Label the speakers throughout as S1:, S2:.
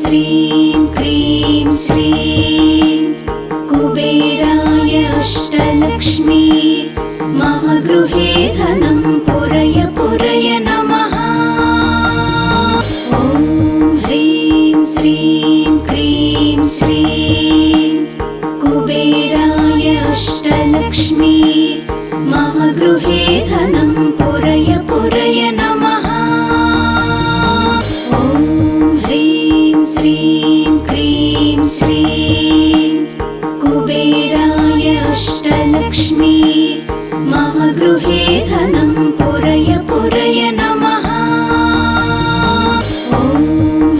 S1: श्रीं क्रीं श्रीं कुबेराय अष्टलक्ष्मी मम गृहे धनं पुरय पुरय नमः। ॐ ह्रीं श्रीं क्रीं श्रीं कुबेराय अष्टलक्ष्मी मम गृहे धनं पुरय पुरय नमः। ॐ ह्रीं श्रीं क्रीं श्रीं कुबेराय अष्टलक्ष्मी मम गृहे धनं पुरय पुरय नमः। ॐ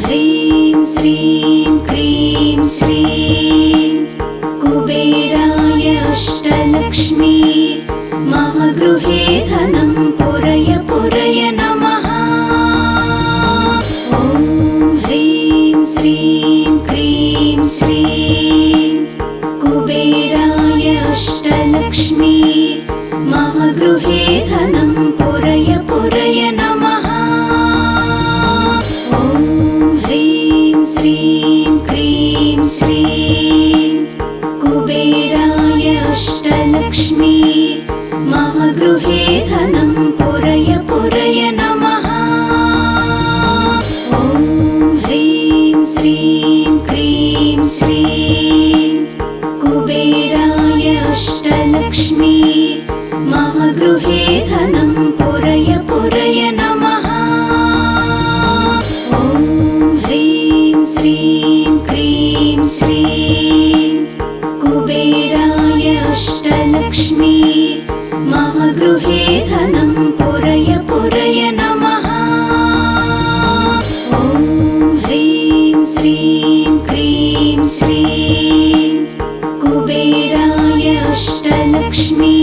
S1: ह्रीं श्रीं क्रीं श्रीं कुबेराय अष्टलक्ष्मी मम गृहे धनं पुरय पुरय नमः। ॐ ह्रीं श्रीं क्रीं श्रीं कुबेराय अष्टलक्ष्मी मम गृहे धनं पुरय पुरय नमः। ॐ ह्रीं श्रीं क्रीं श्रीं कुबेराय अष्टलक्ष्मी मम गृहे धनं पुरय पुरय नमः। ॐ ह्रीं श्रीं क्रीं श्रीं कुबेराय अष्टलक्ष्मी मम गृहे धनं पुरय पुरय नमः। ॐ ह्रीं श्रीं क्रीं श्रीं कुबेराय अष्टलक्ष्मी मम गृहे धनं पुरय पुरय नमः। ॐ ह्रीं श्रीं क्रीं श्रीं कुबेराय अष्टलक्ष्मी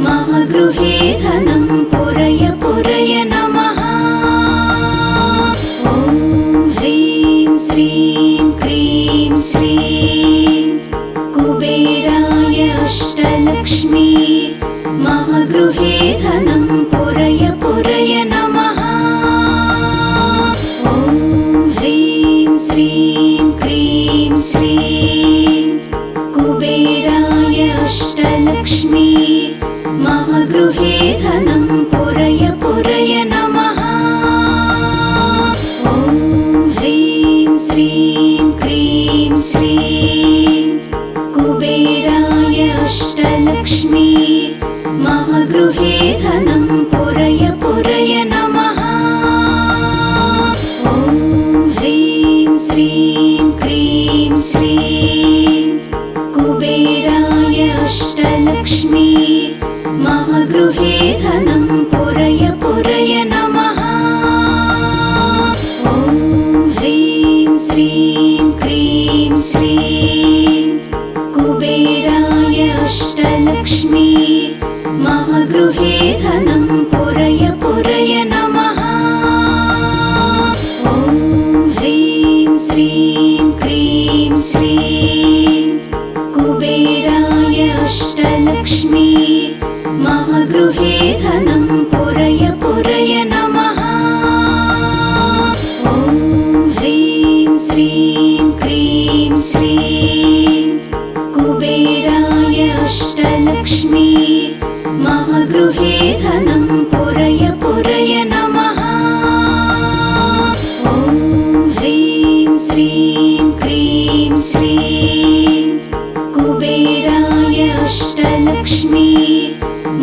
S1: मम गृहे धनं पुरय पुरय नमः। ॐ ह्रीं श्रीं क्रीं श्रीं कुबेराय अष्टलक्ष्मी मम गृहे धनं पुरय पुरय नमः। ॐ ह्रीं श्रीं क्रीं श्रीं कुबेराय अष्टलक्ष्मी मम गृहे धनं पुरय पुरय नमः। ॐ ह्रीं श्रीं क्रीं श्रीं कुबेराय अष्टलक्ष्मी मम गृहे धनं पुरय पुरय नमः। ॐ ह्रीं श्रीं क्रीं श्रीं कुबेराय अष्टलक्ष्मी मम गृहे धनं पुरय पुरय नमः। ॐ ह्रीं श्रीं क्रीं श्रीं कुबेराय अष्टलक्ष्मी मम गृहे धनं पुरय पुरय नमः। ॐ ह्रीं श्रीं क्रीं श्रीं कुबेराय अष्टलक्ष्मी मम गृहे धनं पुरय पुरय नमः। ॐ ह्रीं श्रीं क्रीं श्रीं कुबेराय अष्टलक्ष्मी मम गृहे धनं पुरय पुरय नमः। ॐ ह्रीं श्रीं क्रीं श्रीं कुबेराय अष्टलक्ष्मी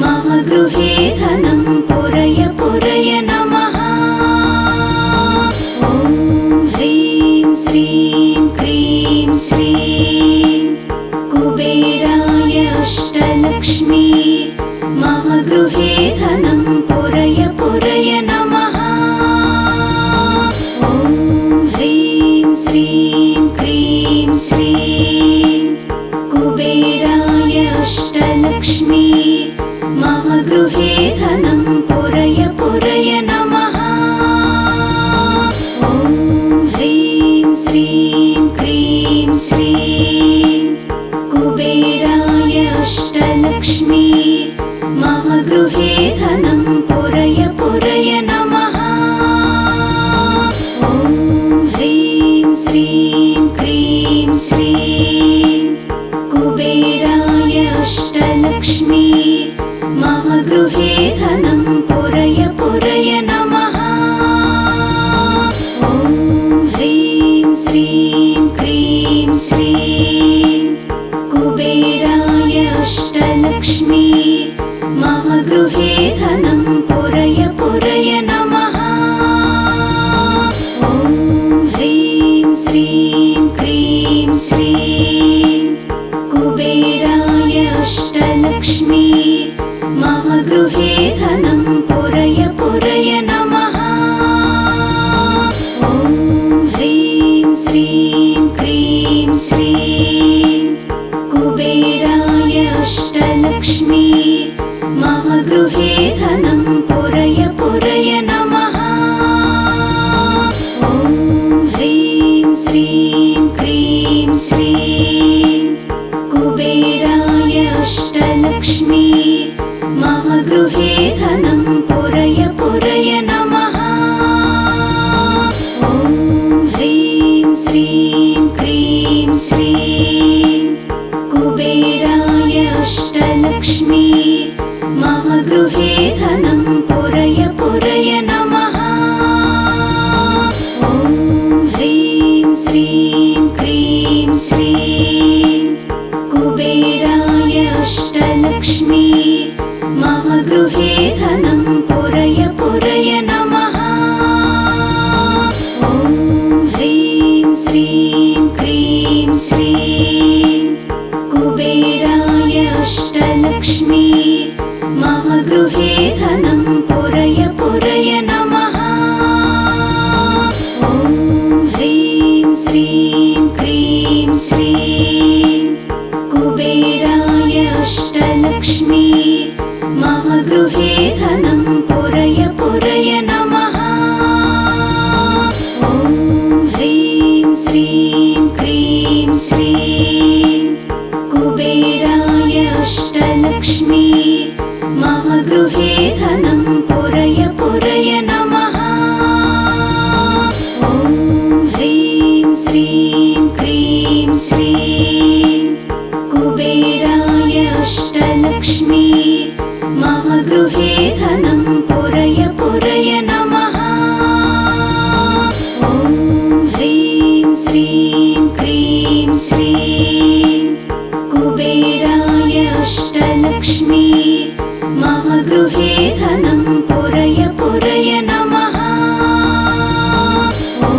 S1: मम गृहे धनं पुरय पुरय नमः। ॐ ह्रीं श्रीं क्रीं श्रीं कुबेराय अष्टलक्ष्मी मम गृहे धनं पुरय पुरय नमः। ॐ ह्रीं श्रीं क्रीं श्रीं कुबेराय अष्टलक्ष्मी मम गृहे धनं पुरय पुरय नमः। ॐ ह्रीं श्रीं क्रीं श्रीं कुबेराय अष्टलक्ष्मी मम गृहे धनं पुरय पुरय नमः। ॐ ह्रीं श्रीं क्रीं श्रीं कुबेराय अष्टलक्ष्मी मम गृहे धनं पुरय पुरय नमः। ॐ ह्रीं श्रीं क्रीं श्रीं कुबेराय अष्टलक्ष्मी मम गृहे धनं पुरय पुरय नमः। ॐ ह्रीं श्रीं क्रीं श्रीं कुबेराय अष्टलक्ष्मी मम गृहे धनं पुरय पुरय नमः। ॐ ह्रीं श्रीं क्रीं श्रीं कुबेराय अष्टलक्ष्मी मम गृहे धनं पुरय पुरय नमः। ॐ ह्रीं श्रीं क्रीं श्रीं कुबेराय अष्टलक्ष्मी मम गृहे धनं पुरय पुरय नमः। ॐ ह्रीं श्रीं क्रीं श्रीं कुबेराय अष्टलक्ष्मी मम गृहे धनं पुरय पुरय नमः। ॐ ह्रीं श्रीं क्रीं श्रीं कुबेराय अष्टलक्ष्मी मम गृहे धनं पुरय पुरय नमः। ॐ ह्रीं श्रीं क्रीं श्रीं कुबेराय अष्टलक्ष्मी मम गृहे धनं पुरय पुरय नमः। ॐ ह्रीं श्रीं क्रीं श्रीं कुबेराय अष्टलक्ष्मी मम गृहे धनं पुरय पुरय नमः। ॐ ह्रीं श्रीं क्रीं श्रीं कुबेराय अष्टलक्ष्मी मम गृहे धनं पुरय पुरय नमः। ॐ ह्रीं श्रीं क्रीं श्रीं कुबेराय अष्टलक्ष्मी मम गृहे धनं पुरय पुरय नमः। ॐ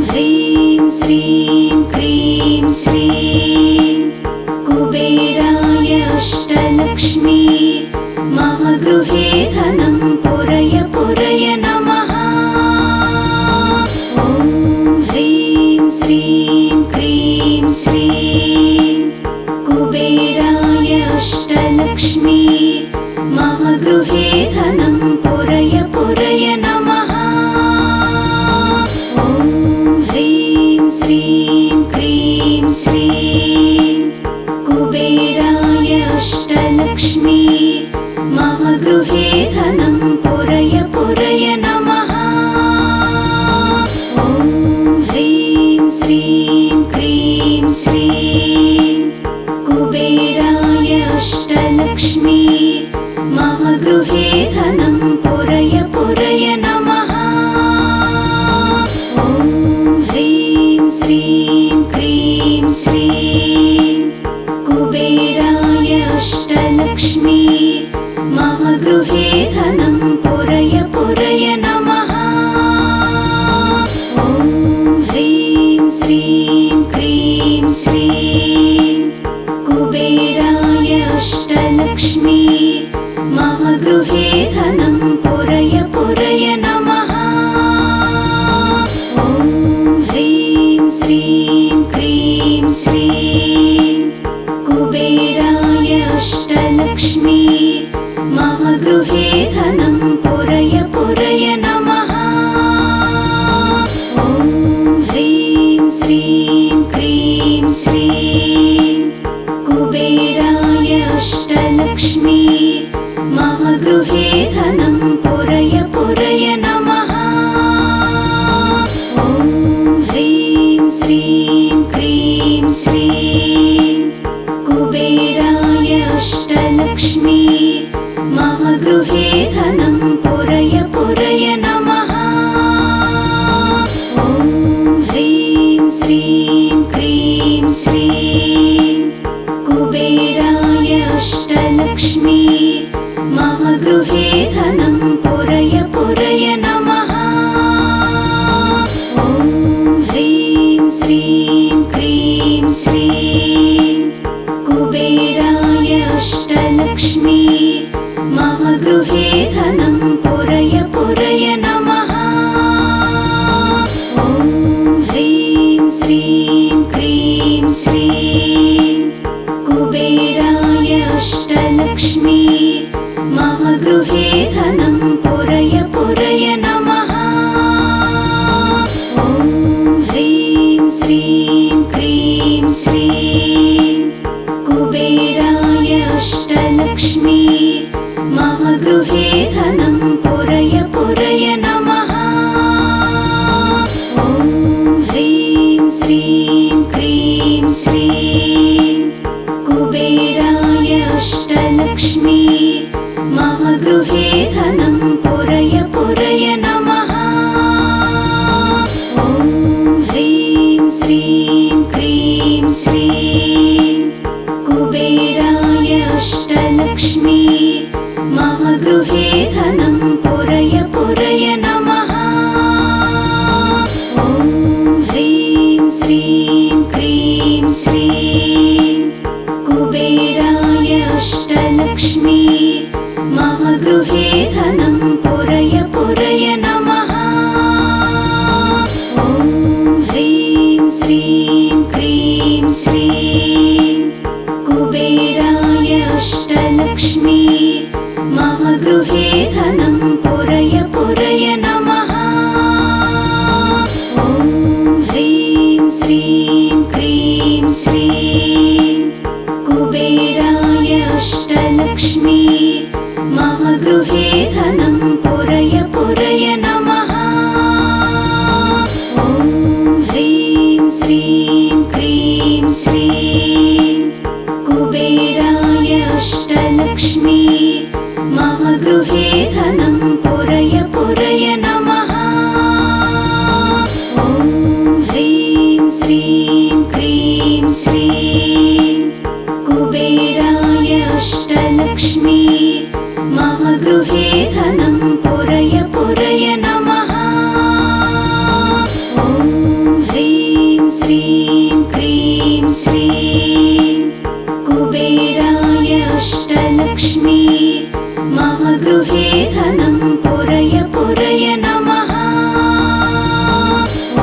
S1: ह्रीं श्रीं क्रीं श्रीं कुबेराय अष्टलक्ष्मी मम गृहे धनं पुरय पुरय नमः। ॐ ह्रीं श्रीं क्रीं श्रीं कुबेराय अष्टलक्ष्मी मम गृहे धनं पुरय पुरय नमः। ॐ ह्रीं श्रीं क्रीं श्रीं कुबेराय अष्टलक्ष्मी मम गृहे धनं पुरय पुरय नमः। ॐ ह्रीं श्रीं क्रीं श्रीं कुबेराय अष्टलक्ष्मी मम गृहे धनं पुरय पुरय नमः। ॐ ह्रीं श्रीं क्रीं श्रीं कुबेराय अष्टलक्ष्मी मम गृहे धनं पुरय पुरय नमः। ॐ ह्रीं श्रीं क्रीं श्रीं कुबेराय अष्टलक्ष्मी मम गृहे धनं पुरय पुरय नमः। ॐ ह्रीं श्रीं क्रीं श्रीं कुबेराय अष्टलक्ष्मी मम गृहे धनं पुरय पुरय नमः। ॐ ह्रीं श्रीं क्रीं श्रीं कुबेराय अष्टलक्ष्मी मम गृहे धनं पुरय पुरय नमः। ॐ ह्रीं श्रीं क्रीं श्रीं कुबेराय अष्टलक्ष्मी मम गृहे धनं पुरय पुरय नमः। ॐ ह्रीं श्रीं क्रीं श्रीं कुबेराय अष्टलक्ष्मी मम गृहे धनं पुरय पुरय नमः। ॐ ह्रीं श्रीं क्रीं श्रीं कुबेराय अष्टलक्ष्मी मम गृहे धनं पुरय पुरय नमः। ॐ ह्रीं श्रीं क्रीं श्रीं कुबेराय अष्टलक्ष्मी मम गृहे धनं पुरय पुरय नमः। ॐ ह्रीं श्रीं क्रीं श्रीं कुबेराय अष्टलक्ष्मी मम गृहे धनं पुरय पुरय नमः। ॐ ह्रीं श्रीं क्रीं श्रीं कुबेराय अष्टलक्ष्मी मम गृहे धनं पुरय पुरय नमः। ॐ ह्रीं श्रीं क्रीं श्रीं कुबेराय अष्टलक्ष्मी मम गृहे धनं पुरय पुरय नमः। ॐ ह्रीं श्रीं क्रीं श्रीं कुबेराय अष्टलक्ष्मी मम गृहे धनं पुरय पुरय नमः। ॐ ह्रीं श्रीं क्रीं श्रीं कुबेराय अष्टलक्ष्मी मम गृहे धनं पुरय पुरय नमः। ॐ ह्रीं श्रीं क्रीं श्रीं कुबेराय अष्टलक्ष्मी मम गृहे धनं पुरय पुरय नमः। ॐ ह्रीं श्रीं क्रीं श्रीं कुबेराय अष्टलक्ष्मी मम गृहे धनं पुरय पुरय नमः।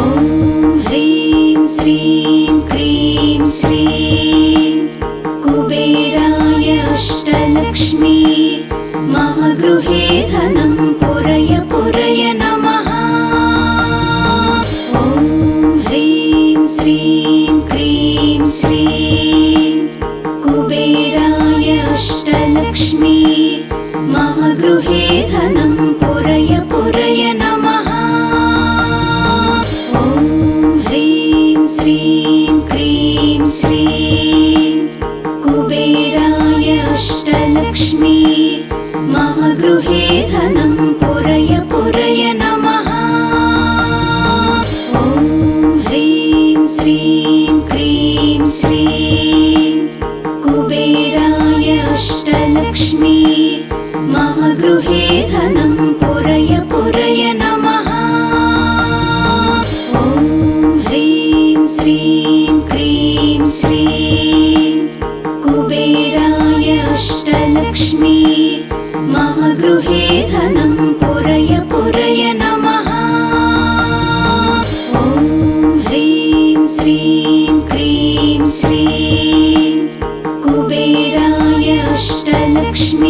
S1: ॐ ह्रीं श्रीं क्रीं श्रीं कुबेराय अष्टलक्ष्मी मम गृहे धनं पुरय पुरय नमः। ॐ ह्रीं श्रीं क्रीं श्रीं कुबेराय अष्टलक्ष्मी मम गृहे धनं पुरय पुरय नमः। ॐ ह्रीं श्रीं क्रीं श्रीं कुबेराय अष्टलक्ष्मी मम गृहे धनं पुरय पुरय नमः। ॐ ह्रीं श्रीं क्रीं श्रीं कुबेराय अष्टलक्ष्मी मम गृहे धनं पुरय पुरय नमः। ॐ ह्रीं श्रीं क्रीं श्रीं कुबेराय अष्टलक्ष्मी मम गृहे धनं पुरय पुरय नमः। ॐ ह्रीं श्रीं क्रीं श्रीं कुबेराय अष्टलक्ष्मी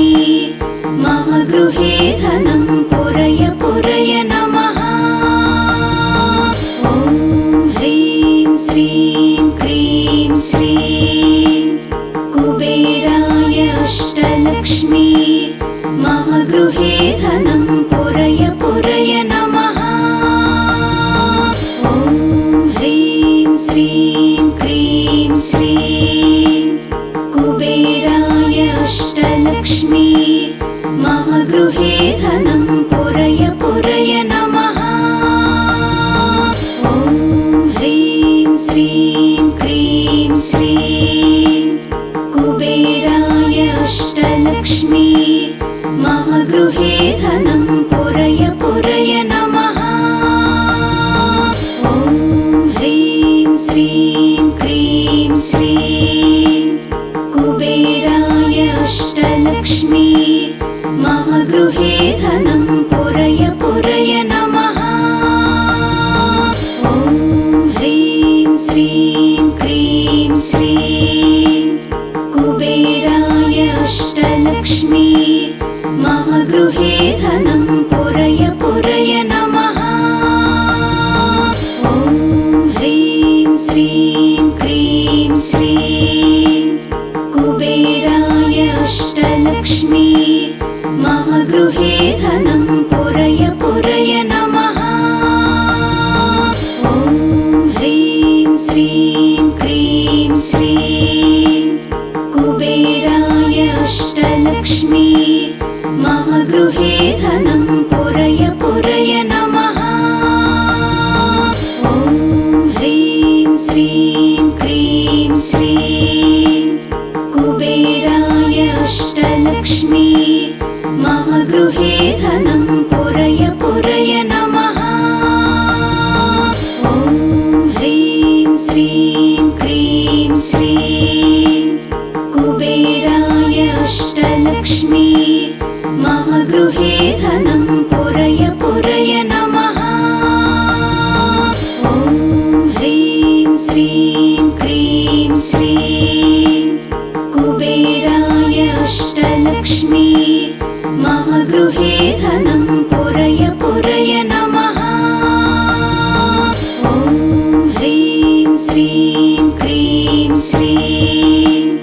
S1: मम गृहे धनं पुरय पुरय नमः। ॐ ह्रीं श्रीं क्रीं श्रीं कुबेराय अष्टलक्ष्मी मम गृहे धनं पुरय पुरय नमः। ॐ ह्रीं श्रीं क्रीं श्रीं कुबेराय अष्टलक्ष्मी मम गृहे धनं पुरय पुरय नमः। ॐ ह्रीं श्रीं क्रीं श्रीं कुबेराय अष्टलक्ष्मी मम गृहे धनं पुरय पुरय नमः। ॐ ह्रीं श्रीं क्रीं श्रीं कुबेराय अष्टलक्ष्मी मम गृहे धनं पुरय पुरय नमः। ॐ ह्रीं श्रीं क्रीं श्रीं कुबेराय अष्टलक्ष्मी मम गृहे धनं पुरय पुरय नमः। ॐ ह्रीं श्रीं क्रीं श्रीं कुबेराय अष्टलक्ष्मी मम गृहे धनं पुरय पुरय नमः। ॐ ह्रीं श्रीं क्रीं श्रीं कुबेराय अष्टलक्ष्मी मम गृहे धनं पुरय पुरय नमः। ॐ ह्रीं श्रीं क्रीं श्रीं कुबेराय अष्टलक्ष्मी मम गृहे धनं पुरय पुरय नमः। ॐ ह्रीं श्रीं क्रीं श्रीं कुबेराय अष्टलक्ष्मी मम गृहे धनं पुरय पुरय नमः। ॐ ह्रीं श्रीं क्रीं श्रीं कुबेराय अष्टलक्ष्मी मम गृहे धनं पुरय पुरय नमः। ॐ ह्रीं श्रीं क्रीं श्रीं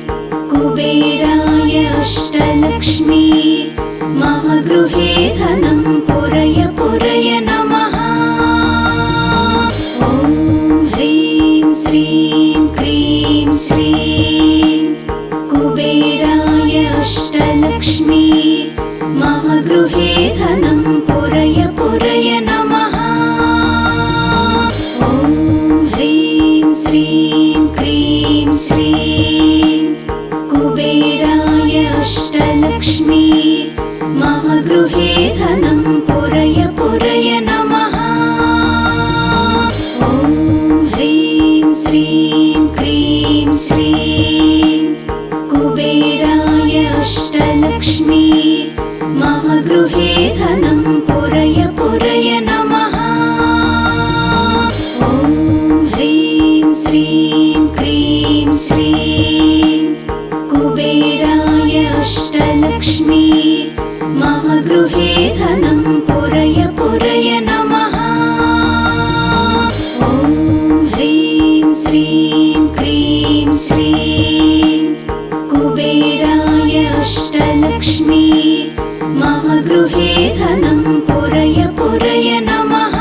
S1: कुबेराय अष्टलक्ष्मी मम गृहे धनं पुरय पुरय नमः। ॐ ह्रीं श्रीं क्रीं श्रीं कुबेराय अष्टलक्ष्मी मम गृहे धनं पुरय पुरय नमः। ॐ ह्रीं श्रीं क्रीं श्रीं कुबेराय अष्टलक्ष्मी मम गृहे धनं पुरय पुरय नमः। ॐ ह्रीं श्रीं क्रीं श्रीं कुबेराय अष्टलक्ष्मी मम गृहे धनं पुरय पुरय नमः। ॐ ह्रीं श्रीं क्रीं श्रीं कुबेराय अष्टलक्ष्मी मम गृहे धनं पुरय पुरय नमः। ॐ ह्रीं श्रीं क्रीं श्रीं कुबेराय अष्टलक्ष्मी मम गृहे धनं पुरय पुरय नमः।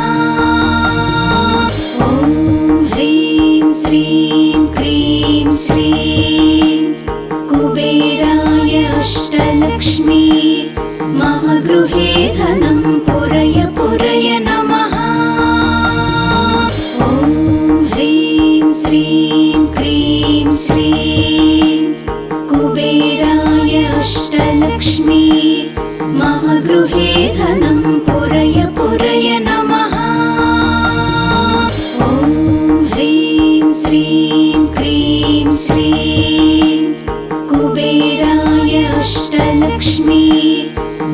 S1: ॐ ह्रीं श्रीं क्रीं श्रीं कुबेराय अष्टलक्ष्मी मम गृहे धनं पुरय पुरय नमः। ॐ ह्रीं श्रीं क्रीं श्रीं कुबेराय अष्टलक्ष्मी मम गृहे धनं पुरय पुरय नमः। ॐ ह्रीं श्रीं क्रीं श्रीं कुबेराय अष्टलक्ष्मी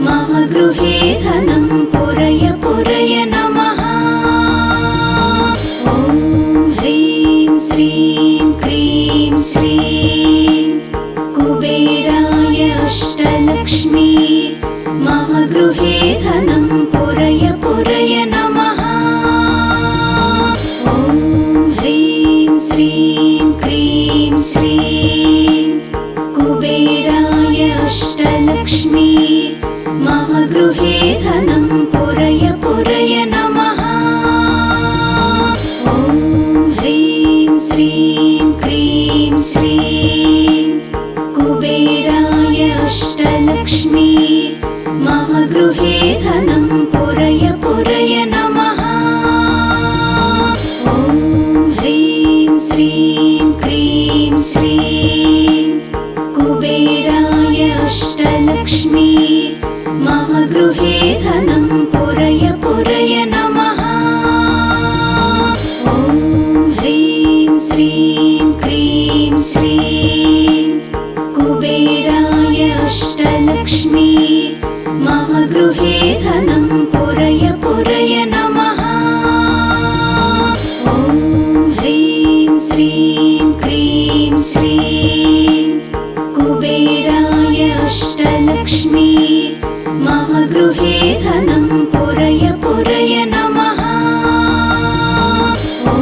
S1: मम गृहे धनं पुरय पुरय नमः। ॐ ह्रीं श्रीं क्रीं श्रीं कुबेराय अष्टलक्ष्मी मम गृहे धनं पुरय पुरय नमः। ॐ ह्रीं श्रीं क्रीं श्रीं कुबेराय अष्टलक्ष्मी मम गृहे धनं पुरय पुरय नमः। ॐ ह्रीं श्रीं क्रीं श्रीं कुबेराय अष्टलक्ष्मी मम गृहे धनं पुरय पुरय नमः। ॐ ह्रीं श्रीं क्रीं श्रीं कुबेराय अष्टलक्ष्मी मम गृहे धनं पुरय पुरय नमः। ॐ ह्रीं श्रीं क्रीं श्रीं कुबेराय अष्टलक्ष्मी मम गृहे धनं पुरय पुरय नमः। ॐ ह्रीं श्रीं क्रीं श्रीं कुबेराय अष्टलक्ष्मी मम गृहे धनं पुरय पुरय नमः। ॐ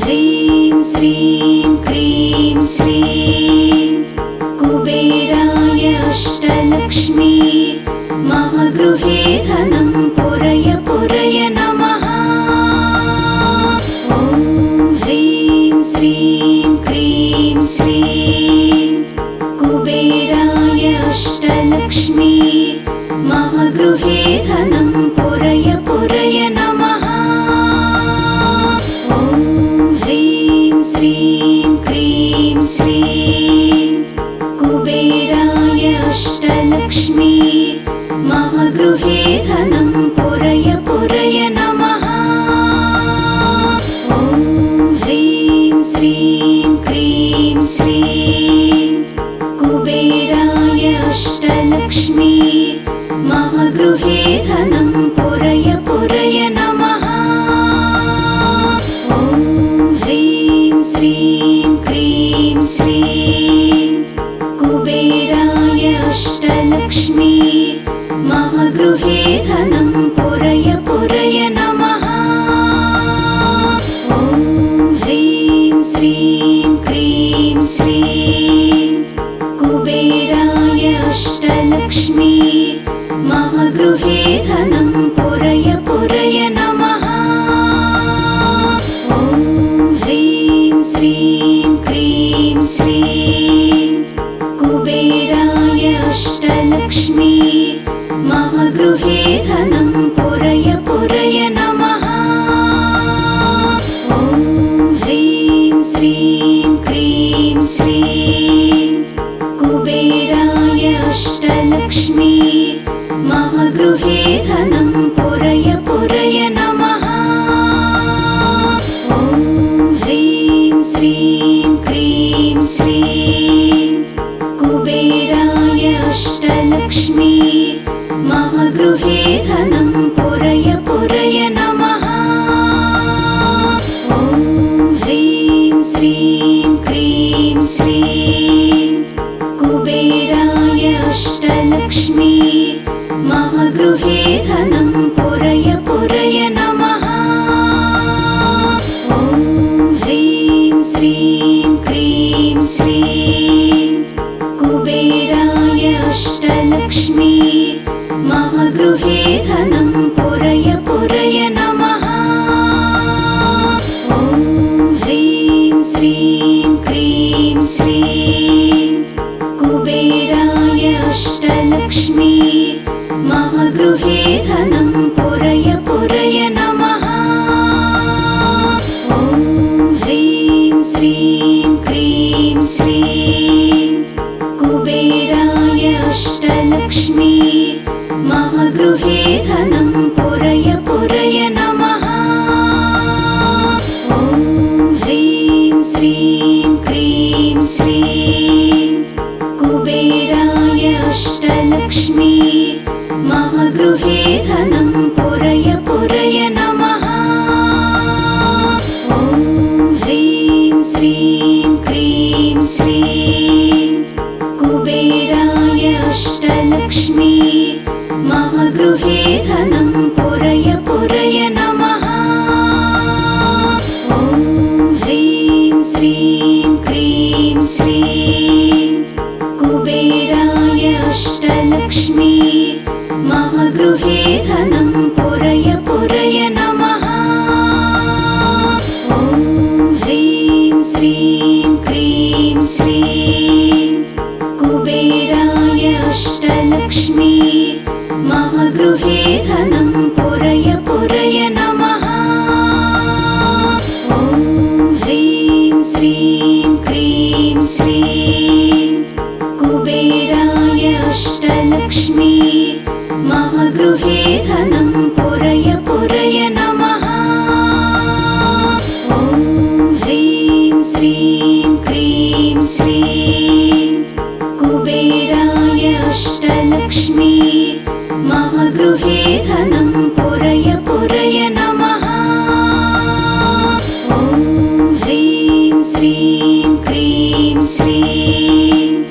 S1: ह्रीं श्रीं क्रीं श्रीं कुबेराय अष्टलक्ष्मी मम गृहे धनं पुरय पुरय नमः। ॐ ह्रीं श्रीं क्रीं श्रीं कुबेराय अष्टलक्ष्मी मम गृहे धनं पुरय पुरय नमः। ॐ ह्रीं श्रीं क्रीं श्रीं कुबेराय अष्टलक्ष्मी मम गृहे धनं पुरय पुरय नमः। ॐ ह्रीं श्रीं क्रीं श्रीं कुबेराय अष्टलक्ष्मी मम गृहे धनं पुरय पुरय नमः। ॐ ह्रीं श्रीं क्रीं श्रीं कुबेराय अष्टलक्ष्मी मम गृहे धनं पुरय पुरय नमः। ॐ ह्रीं श्रीं क्रीं श्रीं कुबेराय अष्टलक्ष्मी मम गृहे धनं पुरय पुरय नमः। ॐ ह्रीं श्रीं क्रीं श्रीं कुबेराय अष्टलक्ष्मी मम गृहे धनं पुरय पुरय नमः। ॐ ह्रीं श्रीं क्रीं श्रीं कुबेराय अष्टलक्ष्मी मम गृहे धनं पुरय पुरय नमः। ॐ ह्रीं श्रीं क्रीं श्रीं कुबेराय अष्टलक्ष्मी मम गृहे धनं पुरय पुरय नमः। ॐ ह्रीं श्रीं क्रीं श्रीं कुबेराय अष्टलक्ष्मी मम गृहे धनं पुरय पुरय नमः। ॐ ह्रीं श्रीं क्रीं श्रीं कुबेराय अष्टलक्ष्मी मम गृहे धनं पुरय पुरय नमः। ॐ ह्रीं श्रीं क्रीं श्रीं कुबेराय अष्टलक्ष्मी मम गृहे धनं पुरय पुरय नमः। ॐ ह्रीं श्रीं क्रीं श्रीं कुबेराय अष्टलक्ष्मी मम गृहे धनं पुरय पुरय नमः। ॐ ह्रीं श्रीं क्रीं श्रीं कुबेराय अष्टलक्ष्मी मम गृहे धनं पुरय पुरय नमः। ॐ ह्रीं श्रीं क्रीं श्रीं कुबेराय अष्टलक्ष्मी मम गृहे धनं पुरय पुरय नमः। ॐ ह्रीं श्रीं क्रीं श्रीं कुबेराय अष्टलक्ष्मी मम गृहे धनं पुरय पुरय नमः। ॐ ह्रीं श्रीं क्रीं श्रीं कुबेराय अष्टलक्ष्मी मम गृहे धनं पुरय पुरय नमः। ॐ ह्रीं श्रीं क्रीं श्रीं कुबेराय अष्टलक्ष्मी मम गृहे धनं पुरय पुरय नमः। ॐ ह्रीं श्रीं क्रीं श्रीं कुबेराय अष्टलक्ष्मी मम गृहे धनं पुरय पुरय नमः। ॐ ह्रीं श्रीं क्रीं श्रीं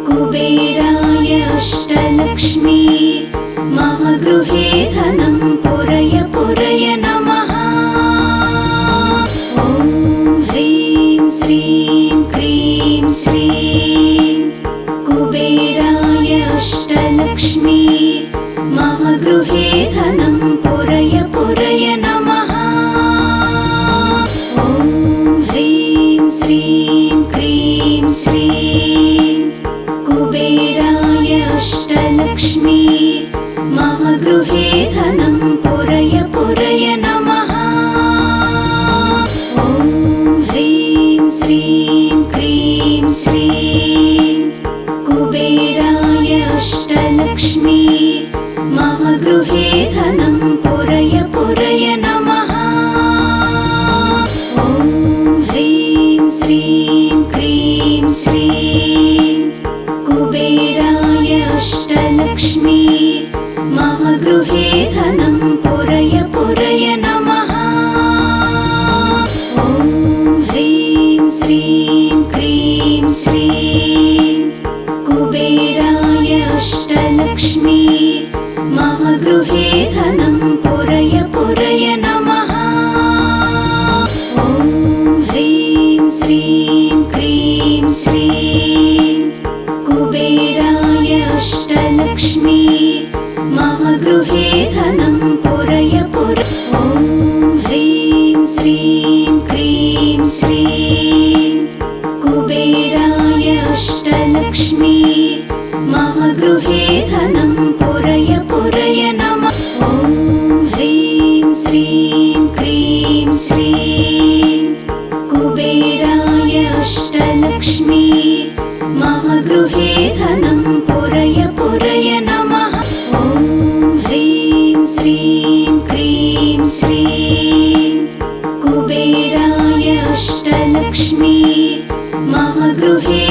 S1: कुबेराय अष्टलक्ष्मी मम गृहे धनं पुरय पुरय नमः। ॐ ह्रीं श्रीं क्रीं श्रीं कुबेराय अष्टलक्ष्मी मम गृहे धनं पुरय पुरय नमः। ॐ ह्रीं श्रीं क्रीं श्रीं कुबेराय अष्टलक्ष्मी मम गृहे धनं पुरय पुरय नमः। ॐ ह्रीं श्रीं क्रीं श्रीं कुबेराय अष्टलक्ष्मी मम गृहे धनं पुरय पुरय नमः। ॐ ह्रीं श्रीं क्रीं श्रीं कुबेराय अष्टलक्ष्मी मम गृहे धनं पुरय पुरय नमः। ॐ ह्रीं श्रीं क्रीं श्रीं कुबेराय अष्टलक्ष्मी मम गृहे धनं पुरय पुरय नमः। ॐ ह्रीं श्रीं क्रीं श्रीं कुबेराय अष्टलक्ष्मी मम गृहे धनं पुरय पुरय। ॐ ह्रीं श्रीं क्रीं श्रीं कुबेराय अष्टलक्ष्मी मम गृहे धनं पुरय पुरय नमः। ॐ ह्रीं श्रीं क्रीं श्रीं कुबेराय अष्टलक्ष्मी मम गृहे धनं पुरय पुरय नमः। ॐ ह्रीं श्रीं क्रीं श्रीं कुबेराय अष्टलक्ष्मी मम गृहे